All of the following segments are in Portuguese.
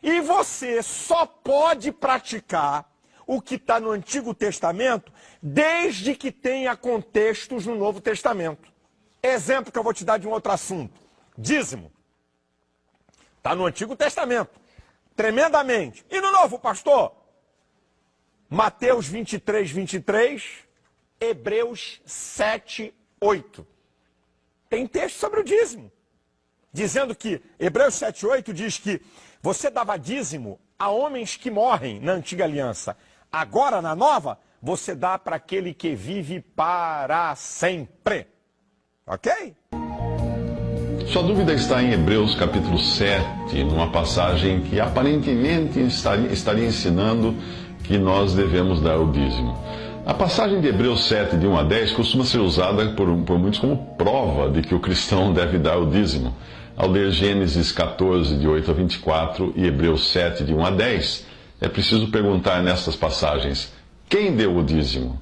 E você só pode praticar o que está no Antigo Testamento desde que tenha contextos no Novo Testamento. Exemplo que eu vou te dar de um outro assunto. Dízimo. Está no Antigo Testamento. Tremendamente. E no Novo, pastor? Mateus 23, 23, Hebreus 7, 8. Tem texto sobre o dízimo. Dizendo que, Hebreus 7, 8 diz que você dava dízimo a homens que morrem na antiga aliança. Agora, na nova, você dá para aquele que vive para sempre. Ok? Sua dúvida está em Hebreus capítulo 7, numa passagem que aparentemente estaria ensinando que nós devemos dar o dízimo. A passagem de Hebreus 7, de 1 a 10, costuma ser usada por muitos como prova de que o cristão deve dar o dízimo. Ao ler Gênesis 14, de 8 a 24 e Hebreus 7, de 1 a 10, é preciso perguntar nessas passagens: quem deu o dízimo?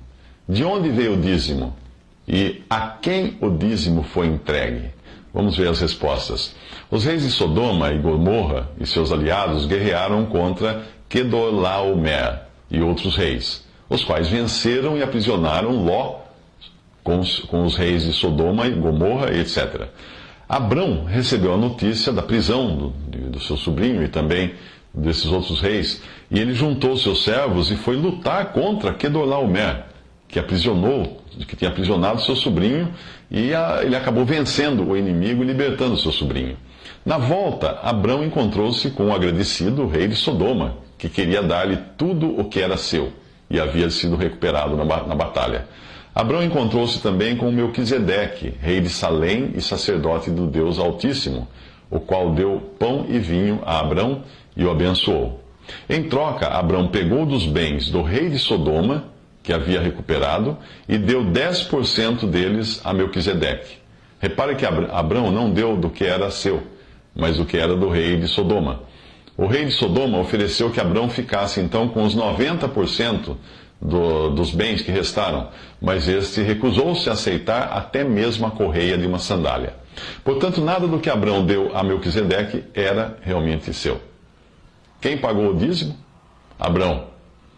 De onde veio o dízimo? E a quem o dízimo foi entregue? Vamos ver as respostas. Os reis de Sodoma e Gomorra e seus aliados guerrearam contra Quedorlaomer e outros reis, os quais venceram e aprisionaram Ló com os reis de Sodoma e Gomorra, etc. Abrão recebeu a notícia da prisão do seu sobrinho e também desses outros reis, e ele juntou seus servos e foi lutar contra Quedorlaomer, que tinha aprisionado seu sobrinho, e ele acabou vencendo o inimigo e libertando seu sobrinho. Na volta, Abrão encontrou-se com o agradecido rei de Sodoma, que queria dar-lhe tudo o que era seu, e havia sido recuperado na batalha. Abrão encontrou-se também com Melquisedeque, rei de Salém e sacerdote do Deus Altíssimo, o qual deu pão e vinho a Abrão e o abençoou. Em troca, Abrão pegou dos bens do rei de Sodoma, que havia recuperado, e deu 10% deles a Melquisedeque. Repare que Abrão não deu do que era seu, mas do que era do rei de Sodoma. O rei de Sodoma ofereceu que Abrão ficasse então com os 90% dos bens que restaram, mas este recusou-se a aceitar até mesmo a correia de uma sandália. Portanto, nada do que Abrão deu a Melquisedeque era realmente seu. Quem pagou o dízimo? Abrão.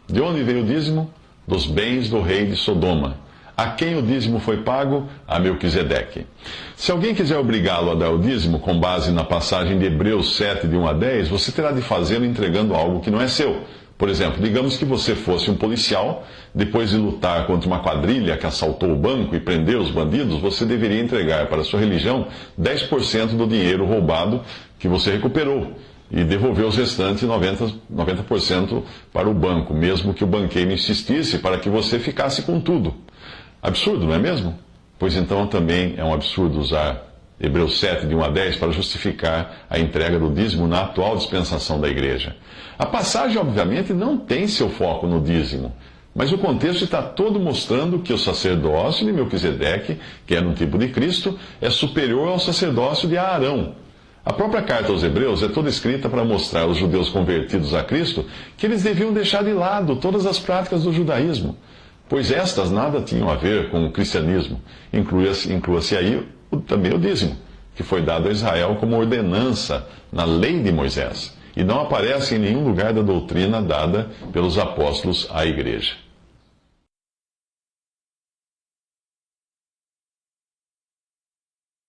De onde veio o dízimo? Dos bens do rei de Sodoma. A quem o dízimo foi pago? A Melquisedeque. Se alguém quiser obrigá-lo a dar o dízimo, com base na passagem de Hebreus 7, de 1 a 10, você terá de fazê-lo entregando algo que não é seu. Por exemplo, digamos que você fosse um policial, depois de lutar contra uma quadrilha que assaltou o banco e prendeu os bandidos, você deveria entregar para a sua religião 10% do dinheiro roubado que você recuperou e devolver os restantes 90% para o banco, mesmo que o banqueiro insistisse para que você ficasse com tudo. Absurdo, não é mesmo? Pois então também é um absurdo usar Hebreus 7, de 1 a 10, para justificar a entrega do dízimo na atual dispensação da igreja. A passagem, obviamente, não tem seu foco no dízimo, mas o contexto está todo mostrando que o sacerdócio de Melquisedeque, que era um tipo de Cristo, é superior ao sacerdócio de Arão. A própria carta aos Hebreus é toda escrita para mostrar aos judeus convertidos a Cristo que eles deviam deixar de lado todas as práticas do judaísmo, pois estas nada tinham a ver com o cristianismo. Inclua-se aí também o dízimo, que foi dado a Israel como ordenança na lei de Moisés, e não aparece em nenhum lugar da doutrina dada pelos apóstolos à igreja.